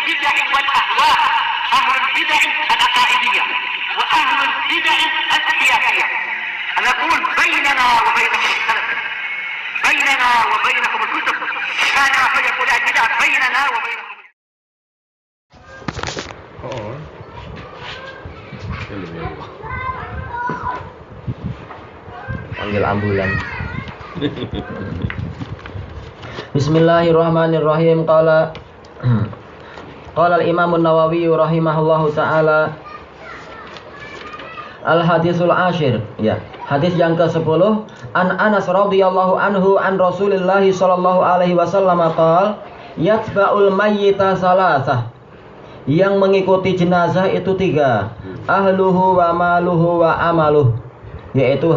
البدع والأهواء، أهل البدع العقائدية وأهل البدع السياسية. أنا أقول بيننا وبينكم السلف، بيننا وبينكم الكتب، كان أحد يقول البدع بيننا وبينكم. Panggil ambulan. Bismillahirrahmanirrahim. Qala al-Imam an-Nawawi rahimahullahu taala al-hadisul ashir, ya. Hadis yang ke-10, an Anas radhiyallahu anhu an Rasulillah sallallahu alaihi wasallam qala yatba'ul mayyita salasah. Yang mengikuti jenazah itu 3. Ahluhu wa maluhu wa amaluh, yaitu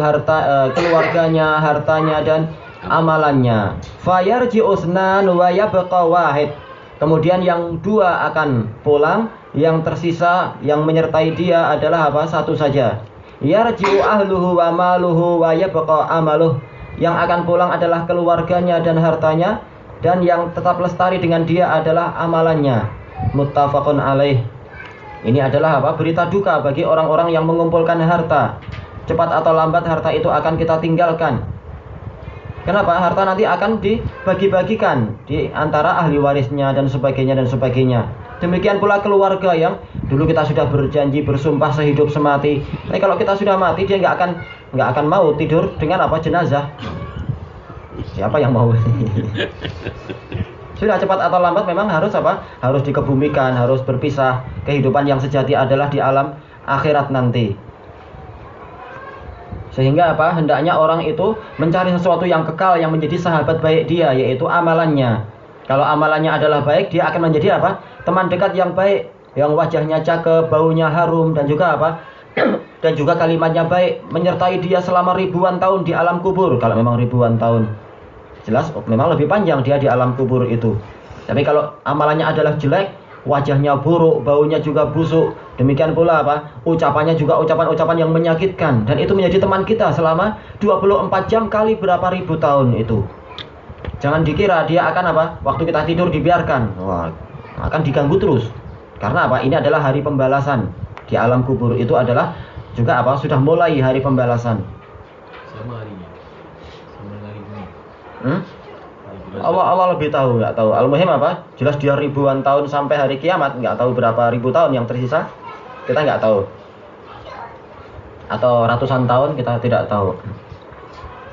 keluarganya, hartanya dan amalannya. Fayarji usnan wa yabqa wahid. Kemudian yang 2 akan pulang, yang tersisa yang menyertai dia adalah apa? 1 saja. Yarji'u ahluhu wa maluhu wa yabqa amaluh. Yang akan pulang adalah keluarganya dan hartanya, dan yang tetap lestari dengan dia adalah amalannya. Muttafaqun alaih. Ini adalah apa? Berita duka bagi orang-orang yang mengumpulkan harta. Cepat atau lambat harta itu akan kita tinggalkan. Kenapa? Harta nanti akan dibagi-bagikan di antara ahli warisnya dan sebagainya dan sebagainya. Demikian pula keluarga yang dulu kita sudah berjanji bersumpah sehidup semati. Tapi kalau kita sudah mati, dia nggak akan mau tidur dengan apa? Jenazah. Siapa yang mau? Sudah cepat atau lambat memang harus apa? Harus dikebumikan, harus berpisah. Kehidupan yang sejati adalah di alam akhirat nanti. Sehingga apa? Hendaknya orang itu mencari sesuatu yang kekal, yang menjadi sahabat baik dia, yaitu amalannya. Kalau amalannya adalah baik, dia akan menjadi apa? Teman dekat yang baik, yang wajahnya cakep, baunya harum, dan juga apa? Dan juga kalimatnya baik, menyertai dia selama ribuan tahun di alam kubur. Kalau memang ribuan tahun, jelas memang lebih panjang dia di alam kubur itu. Tapi kalau amalannya adalah jelek, wajahnya buruk, baunya juga busuk, demikian pula apa? Ucapannya juga ucapan-ucapan yang menyakitkan, dan itu menjadi teman kita selama 24 jam kali berapa ribu tahun itu. Jangan dikira dia akan apa? Waktu kita tidur dibiarkan. Wah, akan diganggu terus. Karena apa? Ini adalah hari pembalasan. Di alam kubur itu adalah juga apa? Sudah mulai hari pembalasan. Sama harinya. Sama hari ini. Allah lebih tahu, nggak tahu. Al-muhim apa? Jelas dia ribuan tahun sampai hari kiamat, nggak tahu berapa ribu tahun yang tersisa, kita nggak tahu. Atau ratusan tahun kita tidak tahu.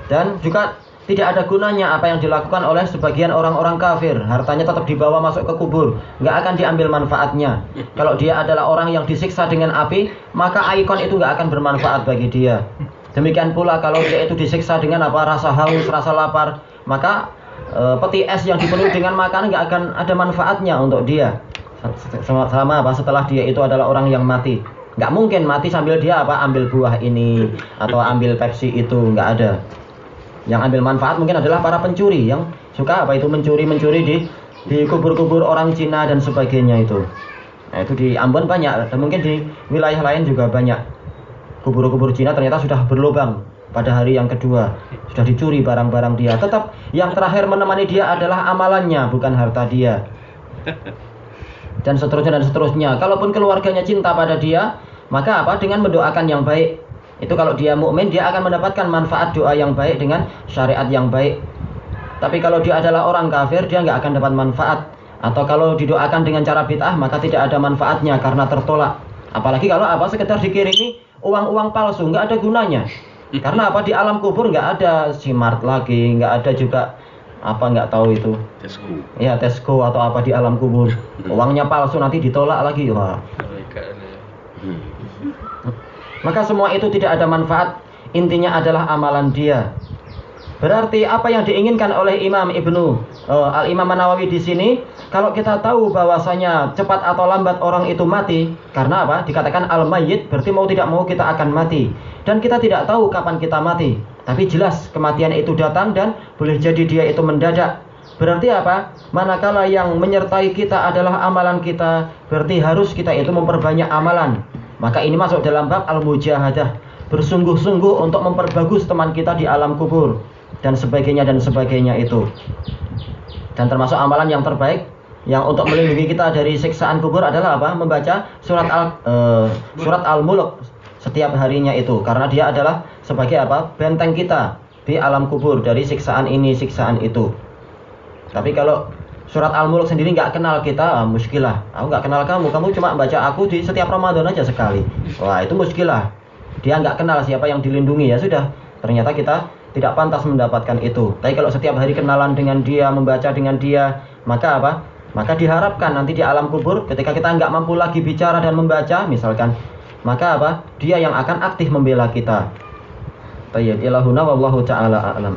Dan juga tidak ada gunanya apa yang dilakukan oleh sebagian orang-orang kafir. Hartanya tetap dibawa masuk ke kubur, nggak akan diambil manfaatnya. Kalau dia adalah orang yang disiksa dengan api, maka ikon itu nggak akan bermanfaat bagi dia. Demikian pula kalau dia itu disiksa dengan apa? Rasa haus, rasa lapar, maka peti es yang dipenuhi dengan makanan nggak akan ada manfaatnya untuk dia selama apa? Setelah dia itu adalah orang yang mati. Nggak mungkin mati sambil dia apa? Ambil buah ini atau ambil Pepsi itu, nggak ada. Yang ambil manfaat mungkin adalah para pencuri yang suka apa itu mencuri di kubur-kubur orang Cina dan sebagainya itu. Nah, itu di Ambon banyak, dan mungkin di wilayah lain juga banyak. Kubur-kubur Cina ternyata sudah berlubang pada hari yang kedua, sudah dicuri barang-barang dia. Tetap yang terakhir menemani dia adalah amalannya, bukan harta dia. Dan seterusnya dan seterusnya. Kalaupun keluarganya cinta pada dia, maka apa? Dengan mendoakan yang baik. Itu kalau dia mukmin, dia akan mendapatkan manfaat doa yang baik dengan syariat yang baik. Tapi kalau dia adalah orang kafir, dia nggak akan dapat manfaat. Atau kalau didoakan dengan cara bid'ah, maka tidak ada manfaatnya karena tertolak. Apalagi kalau apa? Sekedar dikirimi uang-uang palsu, nggak ada gunanya. Karena apa? Di alam kubur nggak ada Smart lagi, nggak ada juga apa, nggak tahu itu. Tesco. Ya, Tesco atau apa di alam kubur. Uangnya palsu nanti ditolak lagi. Wah. Maka semua itu tidak ada manfaat. Intinya adalah amalan dia. Berarti apa yang diinginkan oleh Imam Al-Imam An-Nawawi di sini, kalau kita tahu bahwasanya cepat atau lambat orang itu mati, karena apa? Dikatakan al-mayyit, berarti mau tidak mau kita akan mati. Dan kita tidak tahu kapan kita mati. Tapi jelas kematian itu datang dan boleh jadi dia itu mendadak. Berarti apa? Manakala yang menyertai kita adalah amalan kita, berarti harus kita itu memperbanyak amalan. Maka ini masuk dalam bab al-mujahadah, bersungguh-sungguh untuk memperbagus teman kita di alam kubur dan sebagainya itu. Dan termasuk amalan yang terbaik yang untuk melindungi kita dari siksaan kubur adalah apa? Membaca surat Al-Mulk setiap harinya itu, karena dia adalah sebagai apa? Benteng kita di alam kubur dari siksaan ini, siksaan itu. Tapi kalau surat Al-Mulk sendiri nggak kenal kita, muskilah. Aku nggak kenal kamu cuma baca aku di setiap Ramadan aja sekali. Wah, itu muskilah. Dia nggak kenal siapa yang dilindungi, ya sudah. Ternyata kita tidak pantas mendapatkan itu. Tapi kalau setiap hari kenalan dengan dia, membaca dengan dia, maka apa? Maka diharapkan nanti di alam kubur ketika kita nggak mampu lagi bicara dan membaca misalkan, maka apa? Dia yang akan aktif membela kita. Tayyib ilahuna wallahu ta'ala a'lam.